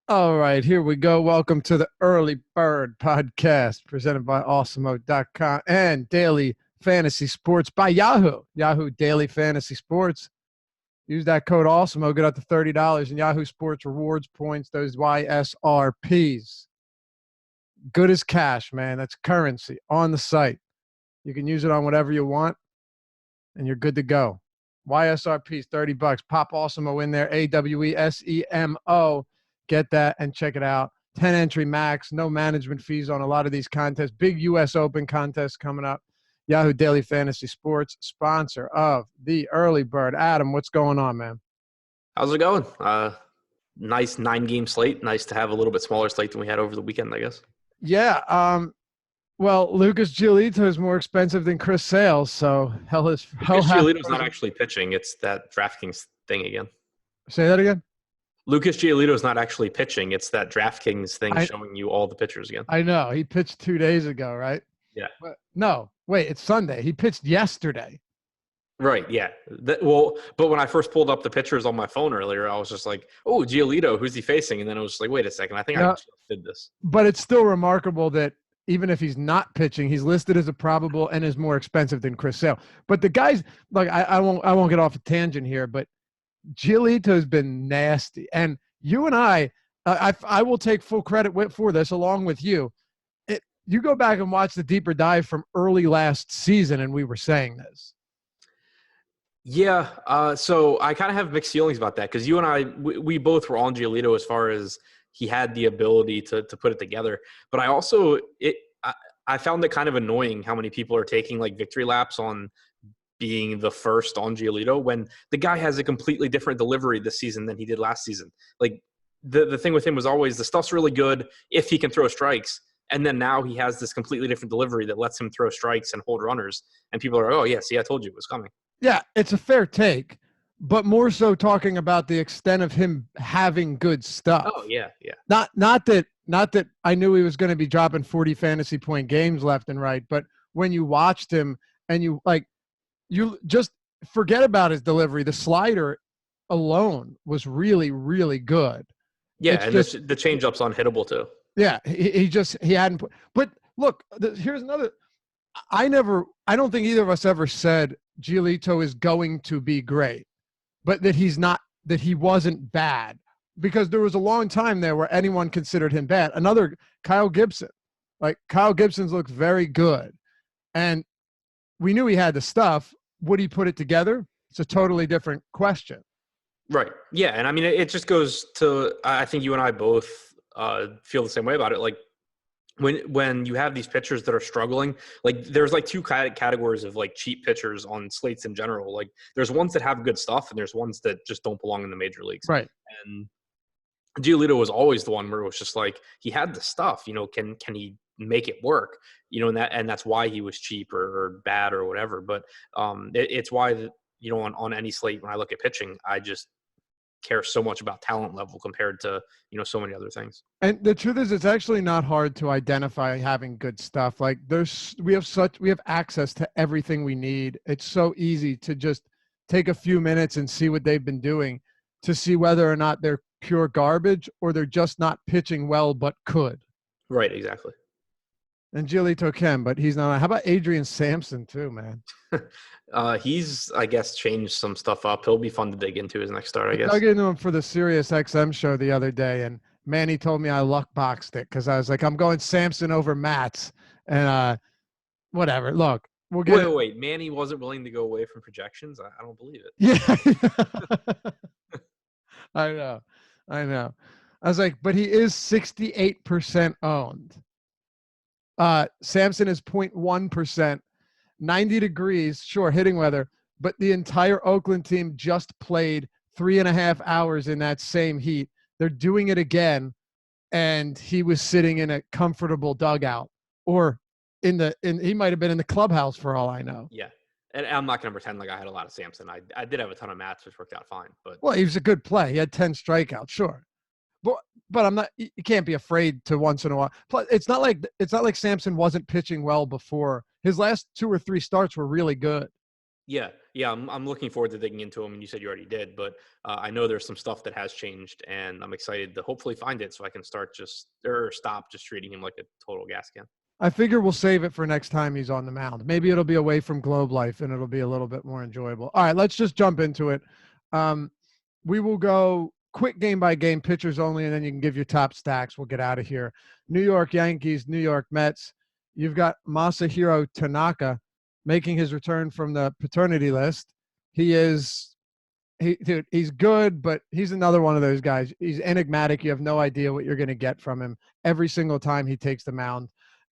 All right, here we go. Welcome to the Early Bird Podcast presented by Awesemo.com and Daily Fantasy Sports by Yahoo. Yahoo Daily Fantasy Sports. Use that code Awesemo. Get up to $30 in Yahoo Sports rewards points, those YSRPs. Good as cash, man. That's currency on the site. You can use it on whatever you want, and you're good to go. YSRPs, $30. Pop Awesemo in there, AWESEMO. Get that and check it out. 10 entry max, no management fees on a lot of these contests. Big U.S. Open contests coming up. Yahoo Daily Fantasy Sports, sponsor of the Early Bird. Adam, what's going on, man? How's it going? Nice 9-game slate. Nice to have a little bit smaller slate than we had over the weekend, I guess. Yeah. Well, Lucas Giolito is more expensive than Chris Sales, so Lucas Giolito's not actually pitching. It's that DraftKings thing again. Say that again? Lucas Giolito is not actually pitching. It's that DraftKings thing showing you all the pitchers again. I know. He pitched 2 days ago, right? Yeah. No, wait, it's Sunday. He pitched yesterday. Right, yeah. But when I first pulled up the pitchers on my phone earlier, I was just like, oh, Giolito, who's he facing? And then I was just like, wait a second, I think I just did this. But it's still remarkable that even if he's not pitching, he's listed as a probable and is more expensive than Chris Sale. But the guys, like, I won't get off a tangent here, but Giolito's been nasty, and you and I will take full credit for this along with you. You go back and watch the deeper dive from early last season, and we were saying this. Yeah, so I kind of have mixed feelings about that because you and I, we both were on Giolito as far as he had the ability to put it together. But I found it kind of annoying how many people are taking like victory laps on being the first on Giolito when the guy has a completely different delivery this season than he did last season. Like the thing with him was always the stuff's really good if he can throw strikes. And then now he has this completely different delivery that lets him throw strikes and hold runners. And people are, oh, yeah, see, I told you it was coming. Yeah, it's a fair take, but more so talking about the extent of him having good stuff. Oh, yeah, yeah. Not that I knew he was going to be dropping 40 fantasy point games left and right, but when you watched him and you just forget about his delivery. The slider alone was really, really good. Yeah, and the changeup's unhittable too. Yeah, he hadn't put. But look, here's another. I don't think either of us ever said Giolito is going to be great, but that he wasn't bad, because there was a long time there where anyone considered him bad. Another Kyle Gibson, like Kyle Gibson's looks very good, and we knew he had the stuff. Would he put it together? It's a totally different question. Right. Yeah. And I mean, it just goes to, I think you and I both feel the same way about it. Like when you have these pitchers that are struggling, like there's like two categories of like cheap pitchers on slates in general. Like there's ones that have good stuff and there's ones that just don't belong in the major leagues. Right. And Giolito was always the one where it was just like, he had the stuff, can he make it work, and that's why he was cheap or bad or whatever. But it's why on any slate when I look at pitching, I just care so much about talent level compared to so many other things. And the truth is, it's actually not hard to identify having good stuff. Like we have access to everything we need. It's so easy to just take a few minutes and see what they've been doing to see whether or not they're pure garbage or they're just not pitching well but could. Right, exactly. And Giolito can, but he's not. How about Adrian Sampson too, man? He's, I guess, changed some stuff up. He'll be fun to dig into his next start, I guess. I dug into him for the Sirius XM show the other day, and Manny told me I luck boxed it because I was like, I'm going Sampson over Matz, and whatever. Look, we'll get. Wait. Manny wasn't willing to go away from projections. I don't believe it. Yeah, I know. I was like, but he is 68% owned. Sampson is 0.1%, 90 degrees, sure, hitting weather, but the entire Oakland team just played 3.5 hours in that same heat. They're doing it again, and he was sitting in a comfortable dugout, or he might have been in the clubhouse for all I know. Yeah, and I'm not going to pretend like I had a lot of Sampson. I did have a ton of Mats, which worked out fine. But well, he was a good play. He had 10 strikeouts, sure. But I'm not. You can't be afraid to once in a while. Plus, it's not like Sampson wasn't pitching well before. His last 2 or 3 starts were really good. Yeah. I'm looking forward to digging into them, and you said you already did, but I know there's some stuff that has changed, and I'm excited to hopefully find it so I can stop just treating him like a total gas can. I figure we'll save it for next time he's on the mound. Maybe it'll be away from Globe Life and it'll be a little bit more enjoyable. All right, let's just jump into it. We will go quick game by game, pitchers only, and then you can give your top stacks. We'll get out of here. New York Yankees, New York Mets. You've got Masahiro Tanaka making his return from the paternity list. He's good, but he's another one of those guys. He's enigmatic. You have no idea what you're going to get from him every single time he takes the mound.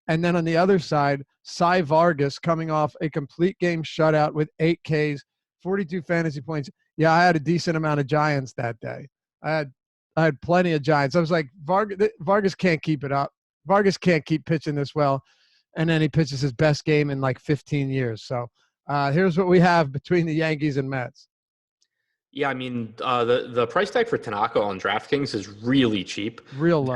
And then on the other side, Cy Vargas coming off a complete game shutout with 8 Ks, 42 fantasy points. Yeah, I had a decent amount of Giants that day. I had plenty of Giants. I was like, Vargas can't keep it up. Vargas can't keep pitching this well. And then he pitches his best game in like 15 years. So here's what we have between the Yankees and Mets. Yeah, I mean, the price tag for Tanaka on DraftKings is really cheap. Real low.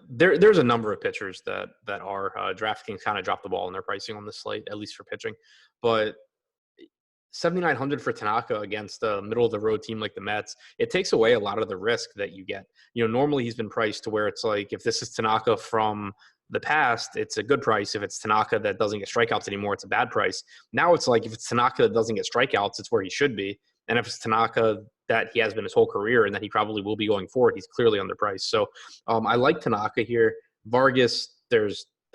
There's a number of pitchers that are DraftKings kind of dropped the ball in their pricing on this slate, at least for pitching. But 7,900 for Tanaka against a middle of the road team like the Mets, it takes away a lot of the risk that you get. Normally he's been priced to where it's like, if this is Tanaka from the past, it's a good price. If it's Tanaka that doesn't get strikeouts anymore, it's a bad price. Now it's like, if it's Tanaka that doesn't get strikeouts, it's where he should be. And if it's Tanaka that he has been his whole career and that he probably will be going forward, he's clearly underpriced. So I like Tanaka here. Vargas,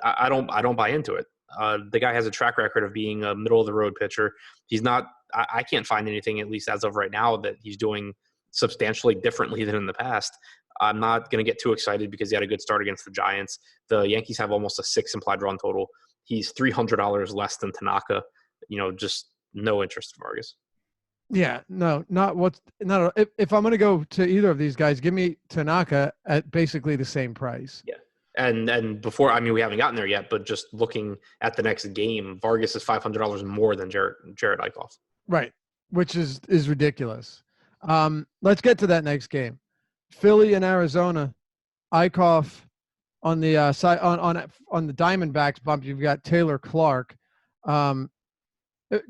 I don't buy into it. The guy has a track record of being a middle of the road pitcher. He's not. I can't find anything, at least as of right now, that he's doing substantially differently than in the past. I'm not going to get too excited because he had a good start against the Giants. The Yankees have almost a 6 implied run total. He's $300 less than Tanaka. Just no interest in Vargas. Yeah, no, not what's not. If I'm going to go to either of these guys, give me Tanaka at basically the same price. Yeah, and before, I mean, we haven't gotten there yet, but just looking at the next game, Vargas is $500 more than Jared Eichhoff. Right, which is ridiculous. Let's get to that next game. Philly and Arizona. Eichhoff on the side on the Diamondbacks bump. You've got Taylor Clark.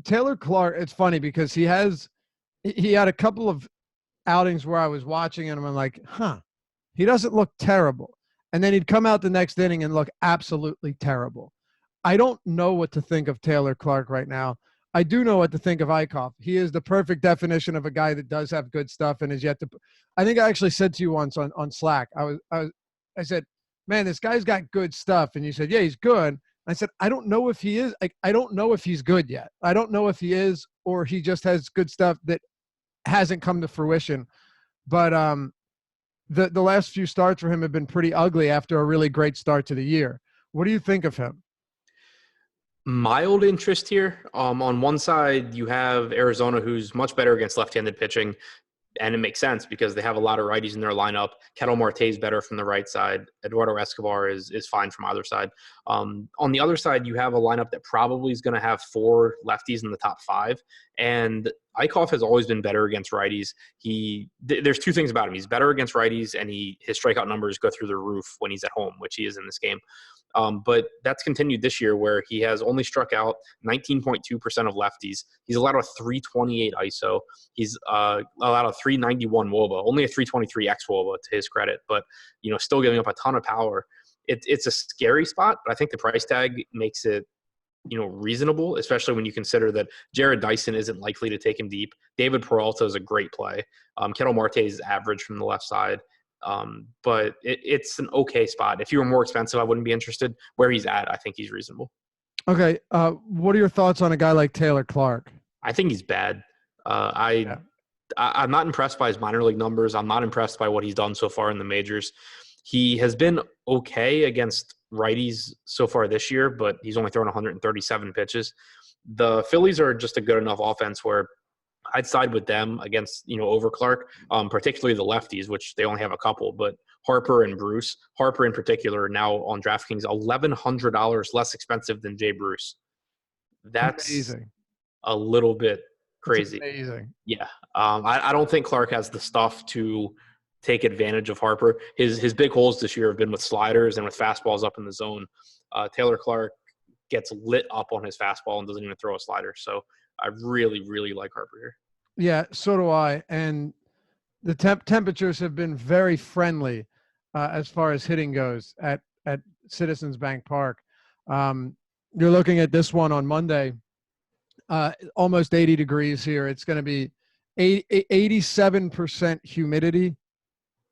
Taylor Clark, it's funny because he had a couple of outings where I was watching and I'm like, he doesn't look terrible. And then he'd come out the next inning and look absolutely terrible. I don't know what to think of Taylor Clark right now. I do know what to think of Eichhoff. He is the perfect definition of a guy that does have good stuff and is yet to – I think I actually said to you once on Slack, I said, man, this guy's got good stuff. And you said, yeah, he's good. I said, I don't know if he is. I don't know if he's good yet. I don't know if he is or he just has good stuff that hasn't come to fruition. But the last few starts for him have been pretty ugly after a really great start to the year. What do you think of him? Mild interest here. On one side, you have Arizona, who's much better against left-handed pitching. And it makes sense because they have a lot of righties in their lineup. Ketel Marte is better from the right side. Eduardo Escobar is fine from either side. On the other side, you have a lineup that probably is going to have 4 lefties in the top 5. And Eichhoff has always been better against righties. There's 2 things about him. He's better against righties, and his strikeout numbers go through the roof when he's at home, which he is in this game. But that's continued this year where he has only struck out 19.2% of lefties. He's allowed a 328 ISO. He's allowed a 391 WOBA, only a 323 xWOBA to his credit, but still giving up a ton of power. It's a scary spot, but I think the price tag makes it reasonable, especially when you consider that Jared Dyson isn't likely to take him deep. David Peralta is a great play. Ketel Marte is average from the left side. But it's an okay spot. If you were more expensive, I wouldn't be interested. Where he's at, I think he's reasonable. Okay. What are your thoughts on a guy like Taylor Clark? I think he's bad. I'm not impressed by his minor league numbers. I'm not impressed by what he's done so far in the majors. He has been okay against righties so far this year, but he's only thrown 137 pitches. The Phillies are just a good enough offense where I'd side with them against, over Clark, particularly the lefties, which they only have a couple, but Harper and Bruce. Harper in particular now on DraftKings, $1,100 less expensive than Jay Bruce. That's amazing. A little bit crazy. That's amazing. Yeah. I don't think Clark has the stuff to take advantage of Harper. His big holes this year have been with sliders and with fastballs up in the zone. Taylor Clark gets lit up on his fastball and doesn't even throw a slider. So I really, really like Harper here. Yeah, so do I. And the temperatures have been very friendly as far as hitting goes at Citizens Bank Park. You're looking at this one on Monday, almost 80 degrees here. It's going to be 87% humidity.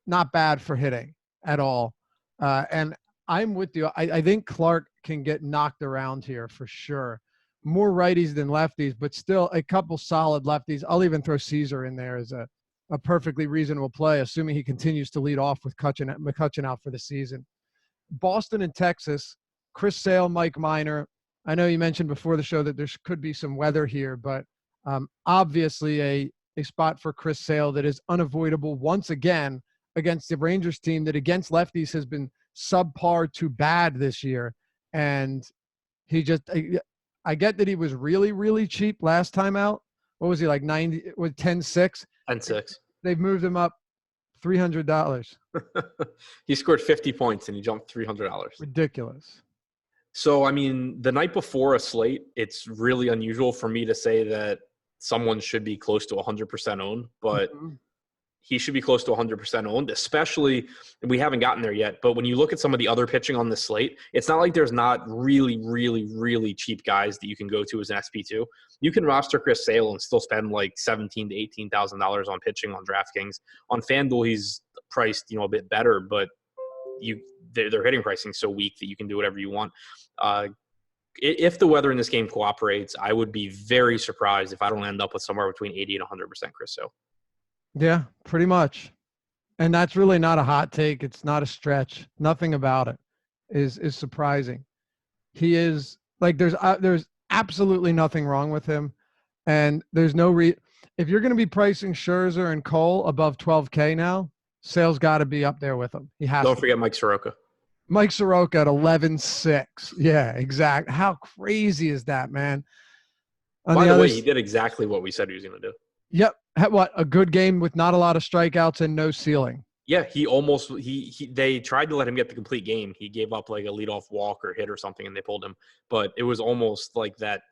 Not bad for hitting at all. And I'm with you. I think Clark can get knocked around here for sure. More righties than lefties, but still a couple solid lefties. I'll even throw Caesar in there as a perfectly reasonable play, assuming he continues to lead off with McCutchen out for the season. Boston and Texas, Chris Sale, Mike Minor. I know you mentioned before the show that there could be some weather here, but obviously a spot for Chris Sale that is unavoidable once again against the Rangers team that against lefties has been subpar to bad this year. And he just, I get that he was really, really cheap last time out. What was he, like 90 with 10-6? 10-6. They've moved him up $300. He scored 50 points and he jumped $300. Ridiculous. So, I mean, the night before a slate, it's really unusual for me to say that someone should be close to 100% owned, but he should be close to 100% owned, especially – we haven't gotten there yet. But when you look at some of the other pitching on the slate, it's not like there's not really, really, really cheap guys that you can go to as an SP2. You can roster Chris Sale and still spend like $17,000 to $18,000 on pitching on DraftKings. On FanDuel, he's priced, a bit better, but their hitting pricing is so weak that you can do whatever you want. If the weather in this game cooperates, I would be very surprised if I don't end up with somewhere between 80 and 100% Chris Sale. Yeah, pretty much. And that's really not a hot take. It's not a stretch. Nothing about it is surprising. He is like, there's absolutely nothing wrong with him. And there's no if you're going to be pricing Scherzer and Cole above 12K now, Sale's got to be up there with him. He has. Don't forget Mike Soroka. Mike Soroka at 11.6. Yeah, exactly. How crazy is that, man? By the way, he did exactly what we said he was going to do. Yep. What, a good game with not a lot of strikeouts and no ceiling. Yeah, they tried to let him get the complete game. He gave up like a leadoff walk or hit or something, and they pulled him. But it was almost like that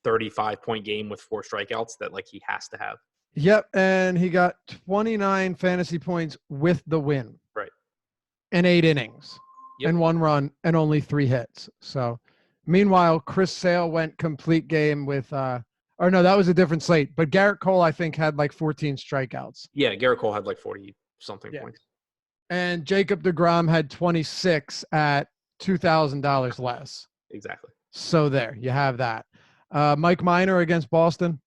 35-point game with 4 strikeouts that like he has to have. Yep, and he got 29 fantasy points with the win. Right. And 8 innings. Yep. And 1 run and only 3 hits. So, meanwhile, Chris Sale went complete game with or no, that was a different slate. But Garrett Cole, I think, had like 14 strikeouts. Yeah, Garrett Cole had like 40-something points. And Jacob deGrom had 26 at $2,000 less. Exactly. So there, you have that. Mike Minor against Boston.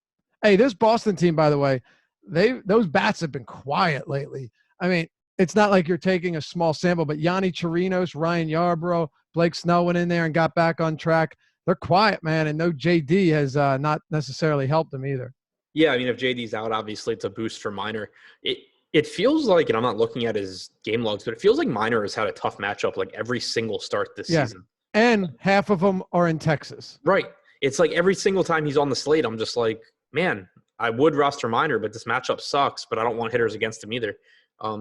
Hey, this Boston team, by the way, those bats have been quiet lately. I mean, it's not like you're taking a small sample, but Yanni Chirinos, Ryan Yarbrough, Blake Snell went in there and got back on track. They're quiet, man, and no JD has not necessarily helped them either. Yeah, I mean, if JD's out, obviously it's a boost for Minor. It feels like, and I'm not looking at his game logs, but it feels like Minor has had a tough matchup like every single start this season. And half of them are in Texas. Right. It's like every single time he's on the slate, I'm just like, man, I would roster Minor, but this matchup sucks, but I don't want hitters against him either.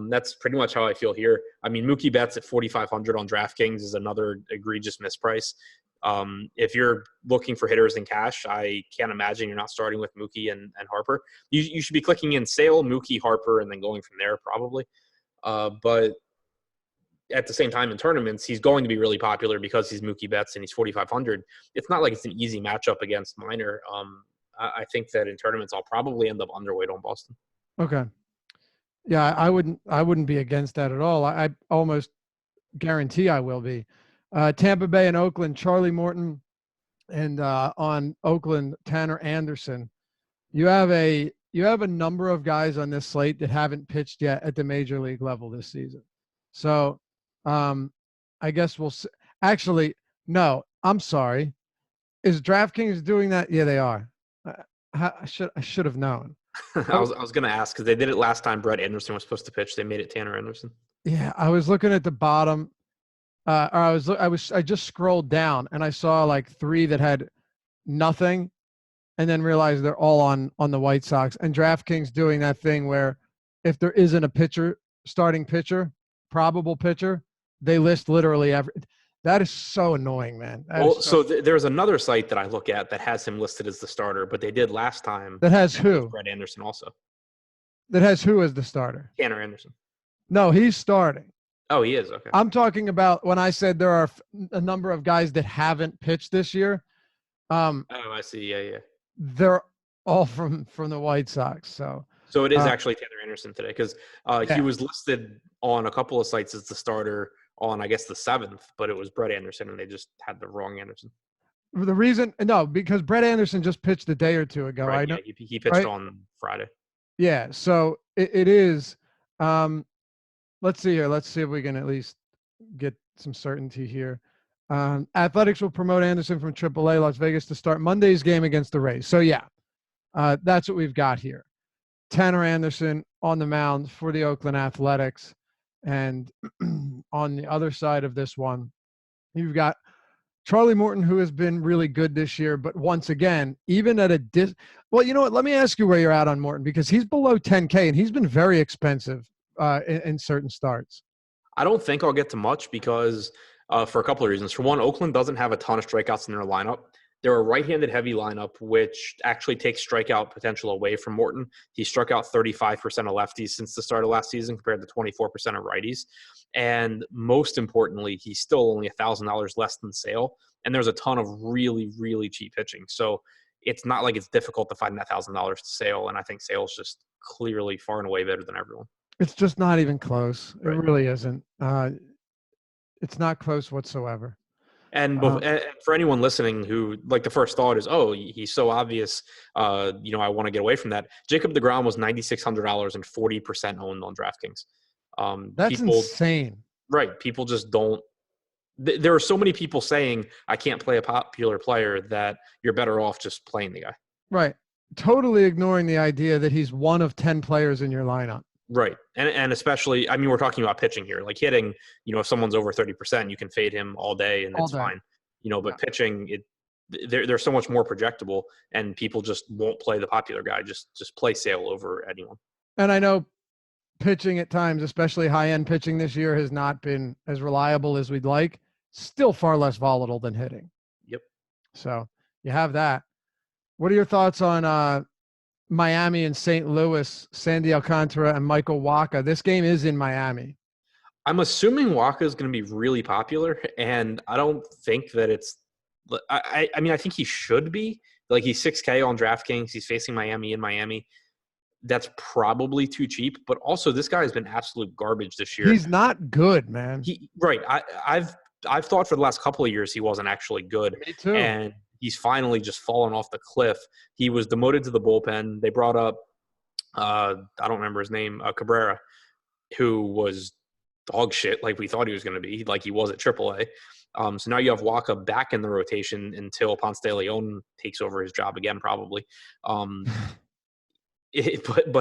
That's pretty much how I feel here. I mean, Mookie Betts at 4,500 on DraftKings is another egregious misprice. If you're looking for hitters in cash, I can't imagine you're not starting with Mookie and Harper. You should be clicking in Sale, Mookie, Harper, and then going from there probably. But at the same time in tournaments, he's going to be really popular because he's Mookie Betts and he's 4,500. It's not like it's an easy matchup against Minor. I think that in tournaments, I'll probably end up underweight on Boston. Okay. Yeah, I wouldn't be against that at all. I almost guarantee I will be. Tampa Bay and Oakland, Charlie Morton, and on Oakland, Tanner Anderson. You have a number of guys on this slate that haven't pitched yet at the major league level this season. So I guess we'll see. Actually, no, I'm sorry. Is DraftKings doing that? Yeah, they are. I should have known. I was going to ask because they did it last time Brett Anderson was supposed to pitch. They made it Tanner Anderson. Yeah, I was looking at the bottom. I just scrolled down and I saw like 3 that had nothing, and then realized they're all on the White Sox. And DraftKings doing that thing where if there isn't a pitcher, starting pitcher, probable pitcher, they list literally every. That is so annoying, man. There's another site that I look at that has him listed as the starter, but they did last time. That has who? Brett Anderson also. That has who as the starter? Tanner Anderson. No, he's starting. Oh, he is? Okay. I'm talking about when I said there are a number of guys that haven't pitched this year. I see. Yeah. They're all from the White Sox. So it is actually Tanner Anderson today because he was listed on a couple of sites as the starter on, I guess, the 7th, but it was Brett Anderson, and they just had the wrong Anderson. The reason, because Brett Anderson just pitched a day or two ago. Right, I know he pitched on Friday. Yeah, so it is. Let's see here. Let's see if we can at least get some certainty here. Athletics will promote Anderson from AAA Las Vegas to start Monday's game against the Rays. So, yeah, that's what we've got here. Tanner Anderson on the mound for the Oakland Athletics. And on the other side of this one, you've got Charlie Morton, who has been really good this year. But once again, even at well, you know what? Let me ask you where you're at on Morton, because he's below 10K and he's been very expensive in certain starts. I don't think I'll get to much because for a couple of reasons. For one, Oakland doesn't have a ton of strikeouts in their lineup. They're a right-handed heavy lineup, which actually takes strikeout potential away from Morton. He struck out 35% of lefties since the start of last season compared to 24% of righties. And most importantly, he's still only $1,000 less than Sale. And there's a ton of really, really cheap pitching. So it's not like it's difficult to find that $1,000 to Sale. And I think Sale's just clearly far and away better than everyone. It's just not even close. Right. It really isn't. It's not close whatsoever. And for anyone listening who, like, the first thought is, oh, he's so obvious, I want to get away from that. Jacob deGrom was $9,600 and 40% owned on DraftKings. That's insane. Right. People just don't. There are so many people saying, I can't play a popular player, that you're better off just playing the guy. Right. Totally ignoring the idea that he's one of 10 players in your lineup. Right. And especially, I mean, we're talking about pitching here. Like hitting, if someone's over 30%, you can fade him all day and that's fine. But pitching, they're so much more projectable, and people just won't play the popular guy. Just play Sale over anyone. And I know pitching at times, especially high-end pitching this year, has not been as reliable as we'd like. Still far less volatile than hitting. Yep. So you have that. What are your thoughts on Miami and St. Louis, Sandy Alcantara and Michael Wacha? This game is in Miami. I'm assuming Wacha is going to be really popular, and I don't think that it's – I mean, I think he should be. Like, he's 6K on DraftKings. He's facing Miami in Miami. That's probably too cheap, but also this guy has been absolute garbage this year. He's not good, man. Right. I've thought for the last couple of years he wasn't actually good. Me too. And he's finally just fallen off the cliff. He was demoted to the bullpen. They brought up, I don't remember his name, Cabrera, who was dog shit like we thought he was going to be, like he was at AAA. So now you have Wacha back in the rotation until Ponce de Leon takes over his job again, probably. But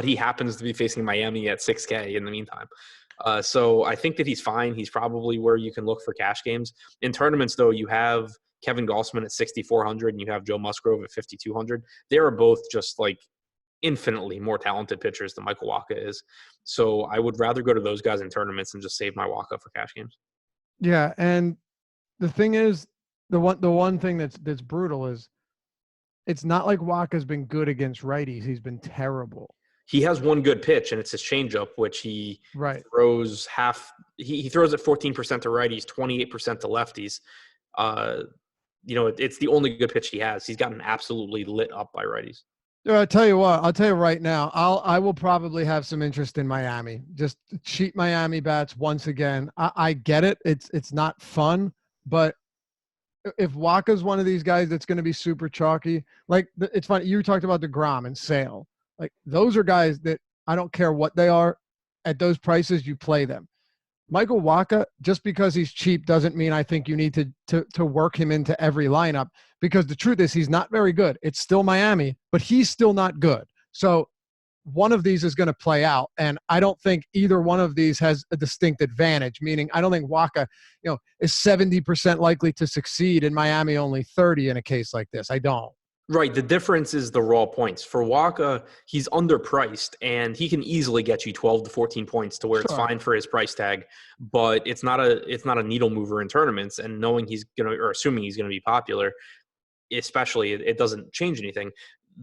he happens to be facing Miami at 6K in the meantime. So I think that he's fine. He's probably where you can look for cash games. In tournaments, though, you have Kevin Gausman at 6,400 and you have Joe Musgrove at 5,200. They are both just like infinitely more talented pitchers than Michael Wacha is. So I would rather go to those guys in tournaments and just save my Wacha for cash games. Yeah, and the thing is, the one thing that's brutal is it's not like Wacha's been good against righties. He's been terrible. He has one good pitch, and it's his changeup, which he throws half. He throws it 14% to righties, 28% to lefties. It's the only good pitch he has. He's gotten absolutely lit up by righties. I'll tell you what. I'll tell you right now. I will probably have some interest in Miami. Just cheap Miami bats once again. I get it. It's not fun, but if Wacha's one of these guys that's going to be super chalky, like it's funny. You talked about DeGrom and Sale. Like those are guys that I don't care what they are at those prices, you play them. Michael Wacha, just because he's cheap doesn't mean I think you need to work him into every lineup, because the truth is he's not very good. It's still Miami, but he's still not good. So one of these is going to play out, and I don't think either one of these has a distinct advantage, meaning I don't think Wacha, is 70% likely to succeed in Miami, only 30 in a case like this. I don't. Right. The difference is the raw points. For Waka, he's underpriced and he can easily get you 12 to 14 points to where it's Sure. fine for his price tag, but it's not a needle mover in tournaments. And knowing he's gonna, or assuming he's gonna be popular, especially, it doesn't change anything.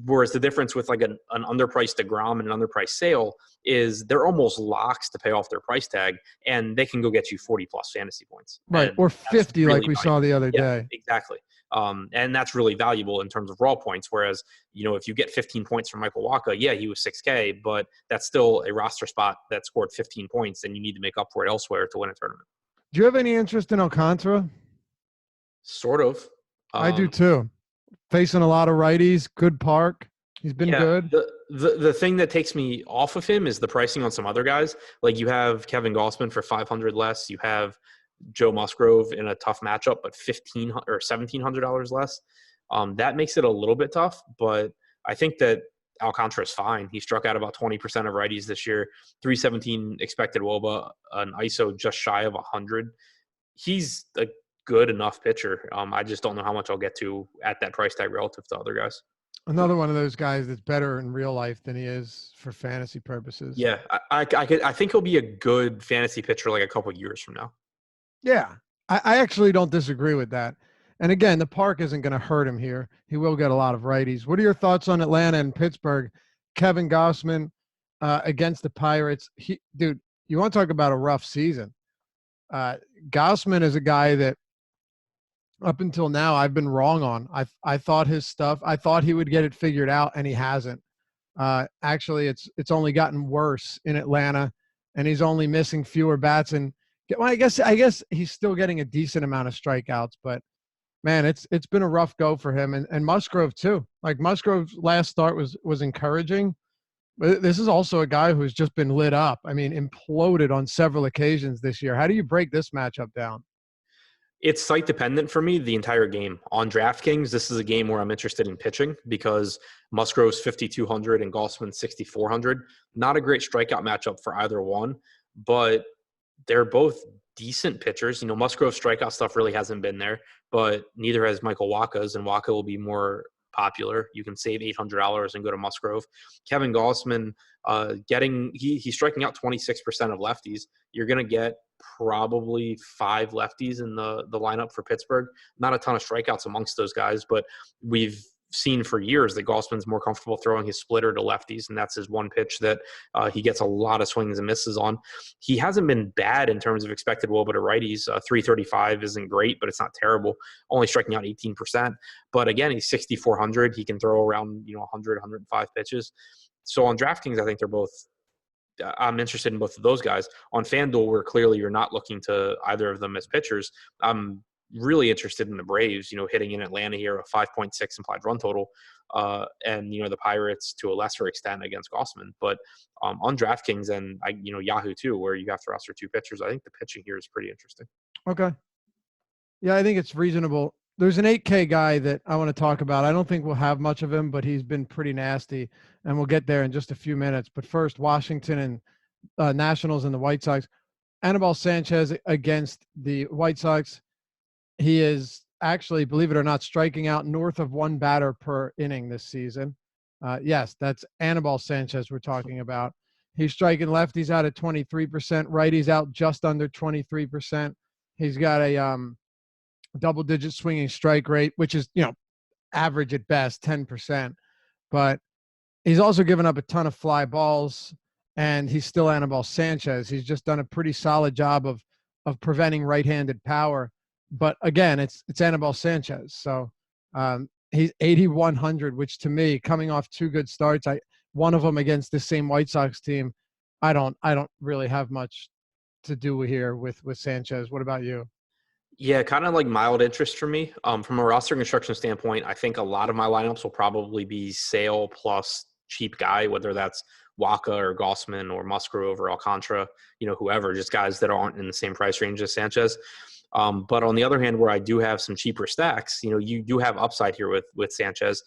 Whereas the difference with like an underpriced DeGrom and an underpriced Sale is they're almost locks to pay off their price tag, and they can go get you 40 plus fantasy points, Right. and Or that's 50 like really we saw valuable. the other Yeah, day. exactly. And that's really valuable in terms of raw points. Whereas, if you get 15 points from Michael Waka, yeah, he was 6K, but that's still a roster spot that scored 15 points, and you need to make up for it elsewhere to win a tournament. Do you have any interest in Alcantara? Sort of. I do Um, too. Facing a lot of righties, good park. He's been Yeah, good. the thing that takes me off of him is the pricing on some other guys. Like you have Kevin Gossman for 500 less. You have Joe Musgrove in a tough matchup, but $1,700 less. That makes it a little bit tough, but I think that Alcantara is fine. He struck out about 20% of righties this year, 317 expected WOBA, an ISO just shy of 100. He's a good enough pitcher. I just don't know how much I'll get to at that price tag relative to other guys. Another one of those guys that's better in real life than he is for fantasy purposes. Yeah, I think he'll be a good fantasy pitcher like a couple years from now. Yeah. I actually don't disagree with that. And again, the park isn't going to hurt him here. He will get a lot of righties. What are your thoughts on Atlanta and Pittsburgh? Kevin Gossman against the Pirates. Dude, you want to talk about a rough season. Gossman is a guy that up until now I've been wrong on. I thought his stuff, I thought he would get it figured out, and he hasn't. Actually, it's only gotten worse in Atlanta, and he's only missing fewer bats. And well, I guess he's still getting a decent amount of strikeouts, but man, it's been a rough go for him. And Musgrove too. Like Musgrove's last start was encouraging, but this is also a guy who's just been lit up. I mean, imploded on several occasions this year. How do you break this matchup down? It's site dependent for me the entire game. On DraftKings, this is a game where I'm interested in pitching because Musgrove's 5,200 and Gossman's 6,400. Not a great strikeout matchup for either one, but they're both decent pitchers. Musgrove's strikeout stuff really hasn't been there, but neither has Michael Waka's, and Waka will be more popular. You can save $800 and go to Musgrove. Kevin Gossman, he's striking out 26% of lefties. You're going to get probably 5 lefties in the lineup for Pittsburgh. Not a ton of strikeouts amongst those guys, but we've seen for years that Gossman's more comfortable throwing his splitter to lefties, and that's his one pitch that he gets a lot of swings and misses on. He hasn't been bad in terms of expected WOBA to righties. 335 isn't great, but it's not terrible. Only striking out 18%. But again, he's 6,400. He can throw around 100, 105 pitches. So on DraftKings, I think I'm interested in both of those guys. On FanDuel, where clearly you're not looking to either of them as pitchers, I'm really interested in the Braves, hitting in Atlanta here, a 5.6 implied run total, and the Pirates to a lesser extent against Gossman. But on DraftKings and Yahoo too, where you have to roster 2 pitchers, I think the pitching here is pretty interesting. Okay. Yeah, I think it's reasonable. There's an 8K guy that I want to talk about. I don't think we'll have much of him, but he's been pretty nasty, and we'll get there in just a few minutes. But first, Washington and Nationals and the White Sox. Anibal Sanchez against the White Sox. He is actually, believe it or not, striking out north of 1 batter per inning this season. Yes, that's Anibal Sanchez we're talking about. He's striking lefties out at 23%, righties out just under 23%. He's got a double-digit swinging strike rate, which is, average at best, 10%. But he's also given up a ton of fly balls, and he's still Anibal Sanchez. He's just done a pretty solid job of preventing right-handed power. But again, it's Anibal Sanchez. So he's 8,100, which to me, coming off 2 good starts, one of them against the same White Sox team, I don't really have much to do here with Sanchez. What about you? Yeah, kind of like mild interest for me. From a roster construction standpoint, I think a lot of my lineups will probably be Sale plus cheap guy, whether that's Waka or Gossman or Musgrove or Alcantara, whoever, just guys that aren't in the same price range as Sanchez. But on the other hand, where I do have some cheaper stacks, you do have upside here with Sanchez.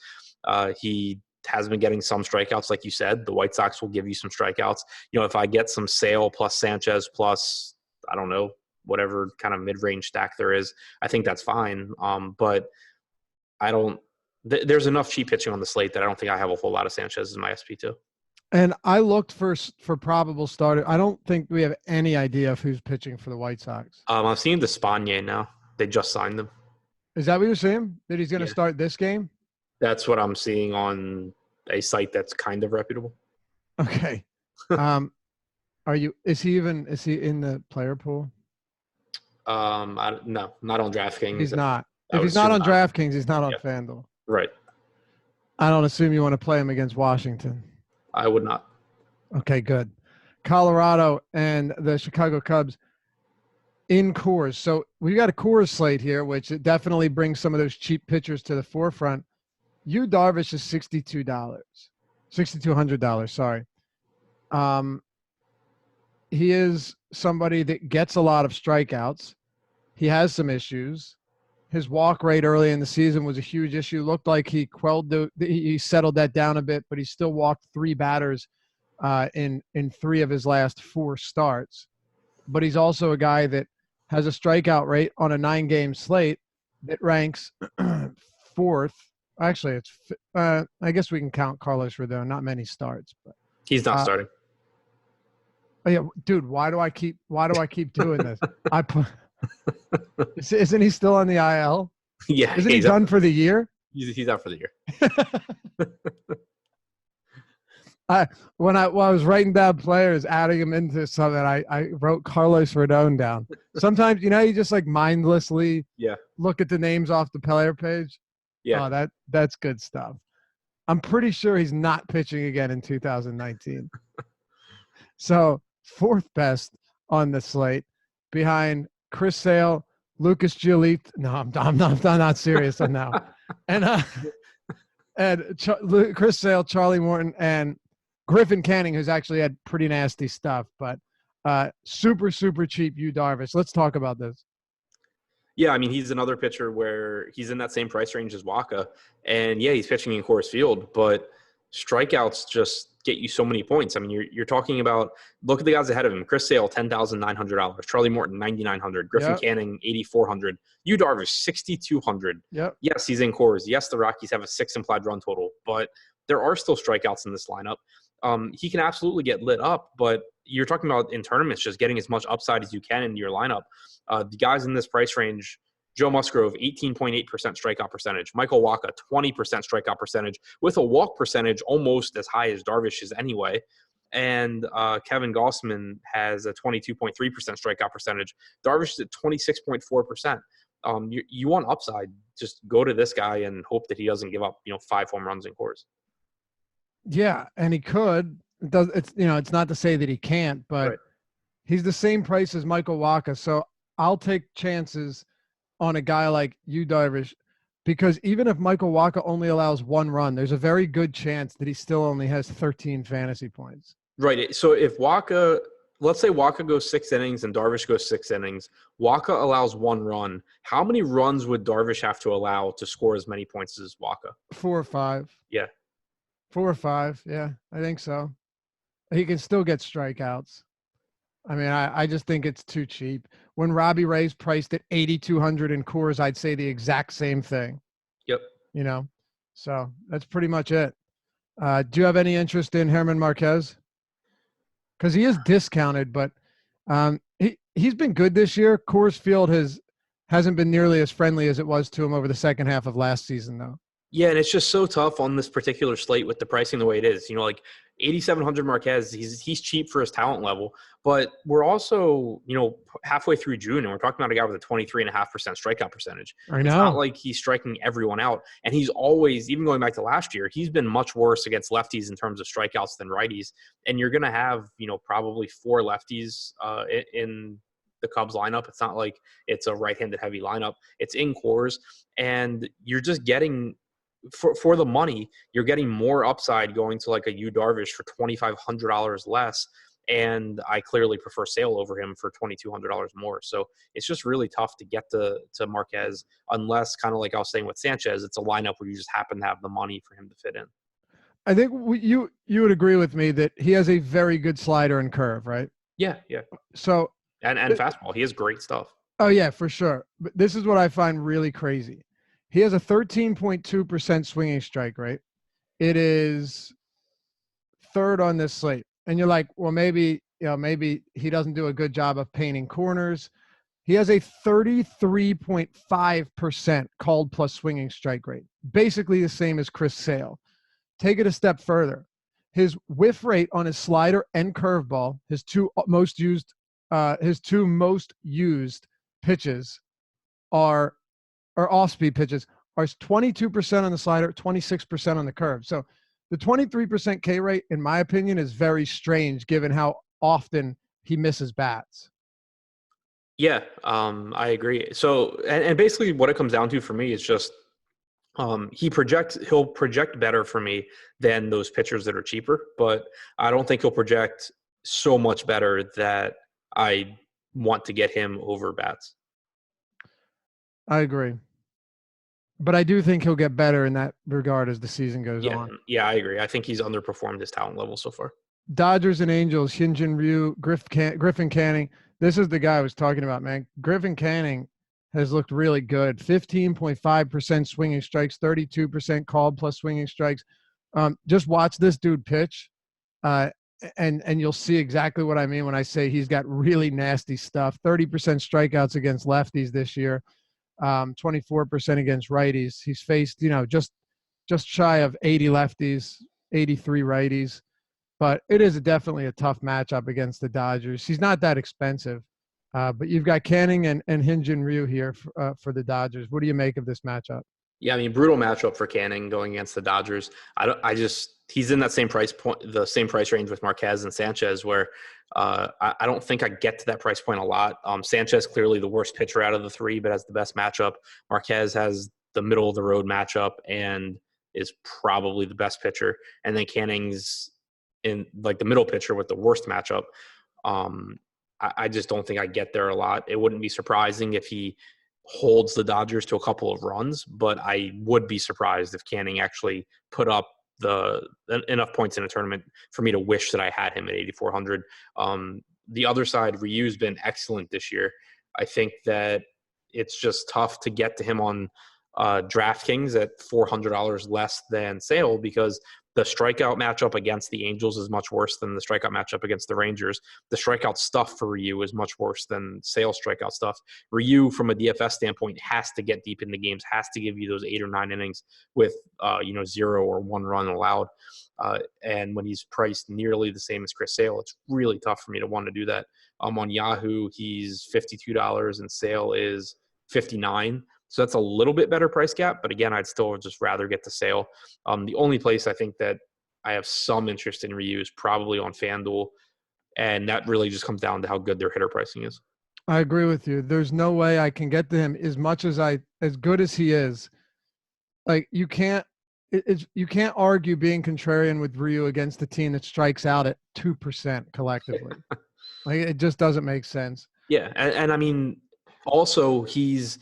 He has been getting some strikeouts, like you said. The White Sox will give you some strikeouts. If I get some Sale plus Sanchez plus, I don't know, whatever kind of mid-range stack there is, I think that's fine. But I don't There's enough cheap pitching on the slate that I don't think I have a whole lot of Sanchez as my SP2. And I looked for probable starter. I don't think we have any idea of who's pitching for the White Sox. I'm seeing Despaigne now. They just signed them. Is that what you're saying? That he's going to start this game? That's what I'm seeing on a site that's kind of reputable. Okay. Is he in the player pool? No, not on DraftKings. He's not. If he's not on DraftKings, he's not on FanDuel. Right. I don't assume you want to play him against Washington. I would not. Okay, good. Colorado and the Chicago Cubs in Coors. So we got a Coors slate here, which it definitely brings some of those cheap pitchers to the forefront. Yu Darvish is $6,200. Sorry. He is somebody that gets a lot of strikeouts. He has some issues. His walk rate early in the season was a huge issue. Looked like he he settled that down a bit, but he still walked 3 batters in 3 of his last 4 starts. But he's also a guy that has a strikeout rate on a 9-game slate that ranks 4th. Actually, it's I guess we can count Carlos Rodon. Not many starts, but he's not starting. Oh yeah, dude. Why do I keep doing this? Isn't he still on the IL? Yeah. Isn't he done for the year? He's out for the year. When I was writing down players, adding them into something, I wrote Carlos Rodon down. Sometimes, you just like mindlessly look at the names off the player page. Yeah. Oh, that's good stuff. I'm pretty sure he's not pitching again in 2019. So 4th best on the slate behind Chris Sale, Lucas Giolito. No, I'm not serious on now. And Chris Sale, Charlie Morton, and Griffin Canning, who's actually had pretty nasty stuff, but super, super cheap Yu Darvish. Let's talk about this. Yeah, I mean, he's another pitcher where he's in that same price range as Waka. And, yeah, he's pitching in Coors Field, but strikeouts just get you so many points. I mean, you're talking about – look at the guys ahead of him. Chris Sale, $10,900. Charlie Morton, $9,900. Griffin Canning, $8,400. Yu Darvish, $6,200. Yep. Yes, he's in Coors. Yes, the Rockies have a 6 implied run total, but there are still strikeouts in this lineup. He can absolutely get lit up, but you're talking about in tournaments just getting as much upside as you can into your lineup. The guys in this price range, Joe Musgrove, 18.8% strikeout percentage. Michael Wacha, 20% strikeout percentage with a walk percentage almost as high as Darvish's anyway. And Kevin Gossman has a 22.3% strikeout percentage. Darvish is at 26.4%. You want upside, just go to this guy and hope that he doesn't give up, 5 home runs in Coors. Yeah, and he could. It's not to say that he can't, but he's the same price as Michael Wacha. So I'll take chances on a guy like Yu Darvish, because even if Michael Wacha only allows 1 run, there's a very good chance that he still only has 13 fantasy points. Right. So if Wacha, let's say Wacha goes 6 innings and Darvish goes 6 innings, Wacha allows 1 run. How many runs would Darvish have to allow to score as many points as Wacha? 4 or 5. Yeah. 4 or 5. Yeah, I think so. He can still get strikeouts. I mean, I just think it's too cheap. When Robbie Ray's priced at $8,200 in Coors, I'd say the exact same thing. Yep. So that's pretty much it. Do you have any interest in Herman Marquez? Because he is discounted, but he's been good this year. Coors Field hasn't been nearly as friendly as it was to him over the second half of last season, though. Yeah, and it's just so tough on this particular slate with the pricing the way it is. Like 8,700 Marquez, he's cheap for his talent level, but we're also, halfway through June, and we're talking about a guy with a 23.5% strikeout percentage. I know. It's not like he's striking everyone out, and he's always, even going back to last year, he's been much worse against lefties in terms of strikeouts than righties, and you're going to have, probably 4 lefties in the Cubs lineup. It's not like it's a right-handed heavy lineup. It's in Coors, and you're just getting – for the money, you're getting more upside going to like a Yu Darvish for $2,500 less, and I clearly prefer Sale over him for $2,200 more. So it's just really tough to get to Marquez unless, kind of like I was saying with Sanchez, it's a lineup where you just happen to have the money for him to fit in. I think you would agree with me that he has a very good slider and curve, right? Yeah. So and fastball, he has great stuff. Oh yeah, for sure. But this is what I find really crazy. He has a 13.2% swinging strike rate. It is third on this slate. And you're like, well, maybe he doesn't do a good job of painting corners. He has a 33.5% called plus swinging strike rate, basically the same as Chris Sale. Take it a step further. His whiff rate on his slider and curveball, his two most used pitches are off-speed pitches, are 22% on the slider, 26% on the curve. So the 23% K rate, in my opinion, is very strange given how often he misses bats. Yeah, I agree. So, and basically what it comes down to for me is just he'll project better for me than those pitchers that are cheaper, but I don't think he'll project so much better that I want to get him over bats. I agree. But I do think he'll get better in that regard as the season goes on. Yeah, I agree. I think he's underperformed his talent level so far. Dodgers and Angels, Hyun-Jin Ryu, Griffin Canning. This is the guy I was talking about, man. Griffin Canning has looked really good. 15.5% swinging strikes, 32% called plus swinging strikes. Just watch this dude pitch, and you'll see exactly what I mean when I say he's got really nasty stuff. 30% strikeouts against lefties this year, 24% against righties. He's faced, just shy of 80 lefties, 83 righties. But it is definitely a tough matchup against the Dodgers. He's not that expensive. But you've got Canning and Hyun-Jin Ryu here for the Dodgers. What do you make of this matchup? Yeah, I mean, brutal matchup for Canning going against the Dodgers. He's in that same price point, the same price range with Marquez and Sanchez, where I don't think I get to that price point a lot. Sanchez clearly the worst pitcher out of the three, but has the best matchup. Marquez has the middle of the road matchup and is probably the best pitcher. And then Canning's in like the middle pitcher with the worst matchup. I just don't think I get there a lot. It wouldn't be surprising if he holds the Dodgers to a couple of runs, but I would be surprised if Canning actually put up enough points in a tournament for me to wish that I had him at 8,400. The other side, Ryu's been excellent this year. I think that it's just tough to get to him on DraftKings at $400 less than Sale because the strikeout matchup against the Angels is much worse than the strikeout matchup against the Rangers. The strikeout stuff for Ryu is much worse than Sale strikeout stuff. Ryu, from a DFS standpoint, has to get deep in the games, has to give you those 8 or 9 innings with 0 or 1 run allowed. And when he's priced nearly the same as Chris Sale, it's really tough for me to want to do that. On Yahoo, he's $52 and Sale is $59. So that's a little bit better price gap, but again, I'd still just rather get the Sale. The only place I think that I have some interest in Ryu is probably on FanDuel, and that really just comes down to how good their hitter pricing is. I agree with you. There's no way I can get to him as good as he is. Like you can't argue being contrarian with Ryu against a team that strikes out at 2% collectively. Like it just doesn't make sense. Yeah, and I mean, also he's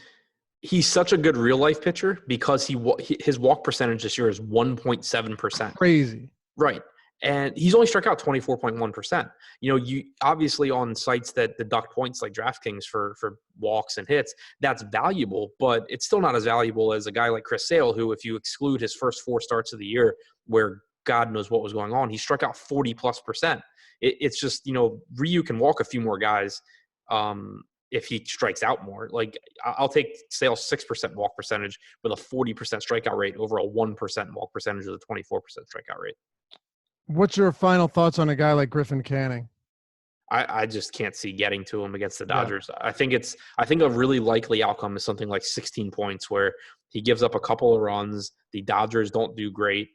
such a good real life pitcher because his walk percentage this year is 1.7%. Crazy. Right. And he's only struck out 24.1%. You obviously on sites that deduct points like DraftKings for walks and hits, that's valuable, but it's still not as valuable as a guy like Chris Sale, who, if you exclude his first 4 starts of the year, where God knows what was going on, he struck out 40+%. It's just, Ryu can walk a few more guys. If he strikes out more. Like I'll take Sale's 6% walk percentage with a 40% strikeout rate over a 1% walk percentage with a 24% strikeout rate. What's your final thoughts on a guy like Griffin Canning? I just can't see getting to him against the Dodgers. Yeah. I think a really likely outcome is something like 16 points where he gives up a couple of runs. The Dodgers don't do great,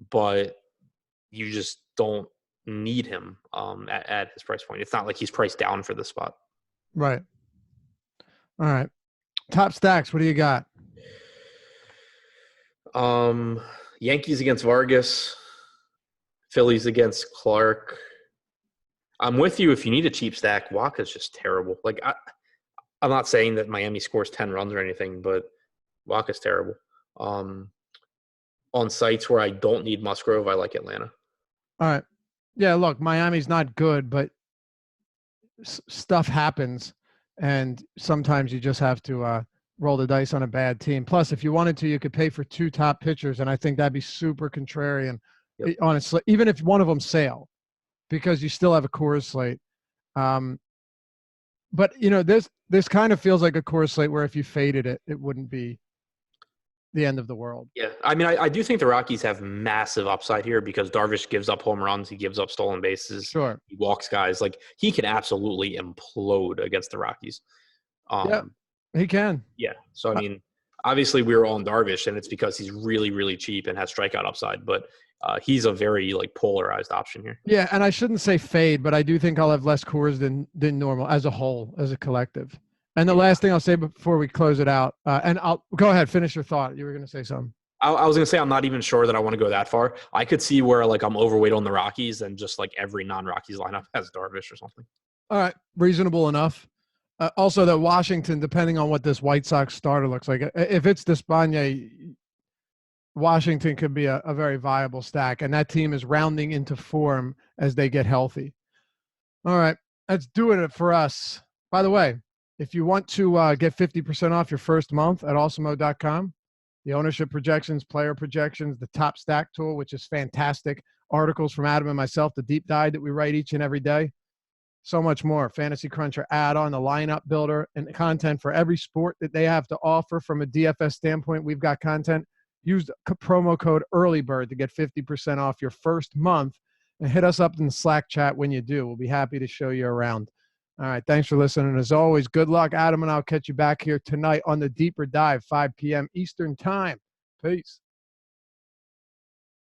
but you just don't need him at his price point. It's not like he's priced down for the spot. Right. All right. Top stacks. What do you got? Yankees against Vargas. Phillies against Clark. I'm with you if you need a cheap stack. Waka's just terrible. Like I'm not saying that Miami scores 10 runs or anything, but Waka's terrible. On sites where I don't need Musgrove, I like Atlanta. All right. Yeah, look, Miami's not good, but stuff happens. And sometimes you just have to roll the dice on a bad team. Plus, if you wanted to, you could pay for 2 top pitchers, and I think that'd be super contrarian. Yep. Honestly, even if one of them sail, because you still have a Coors slate. But this kind of feels like a Coors slate where if you faded it, it wouldn't be the end of the world. Yeah, I mean, I do think the Rockies have massive upside here because Darvish gives up home runs, he gives up stolen bases, Sure, he walks guys. Like he can absolutely implode against the Rockies. Yeah, he can. Yeah, so I mean, obviously we were all on Darvish, and it's because he's really, really cheap and has strikeout upside. But he's a very polarized option here. Yeah, and I shouldn't say fade, but I do think I'll have less Coors than normal as a whole, as a collective. And the last thing I'll say before we close it out, and I'll go ahead, finish your thought. You were going to say something. I was going to say I'm not even sure that I want to go that far. I could see where I'm overweight on the Rockies and just every non-Rockies lineup has Darvish or something. All right, reasonable enough. Also, that Washington, depending on what this White Sox starter looks like, if it's Despaigne, Washington could be a very viable stack, and that team is rounding into form as they get healthy. All right, that's doing it for us. By the way, if you want to get 50% off your first month at awesomeo.com, the ownership projections, player projections, the top stack tool, which is fantastic, articles from Adam and myself, the deep dive that we write each and every day, so much more. Fantasy Cruncher add-on, the lineup builder, and content for every sport that they have to offer from a DFS standpoint. We've got content. Use the promo code EARLYBIRD to get 50% off your first month, and hit us up in the Slack chat when you do. We'll be happy to show you around. All right, thanks for listening. As always, good luck, Adam, and I'll catch you back here tonight on the Deeper Dive, 5 p.m. Eastern Time. Peace.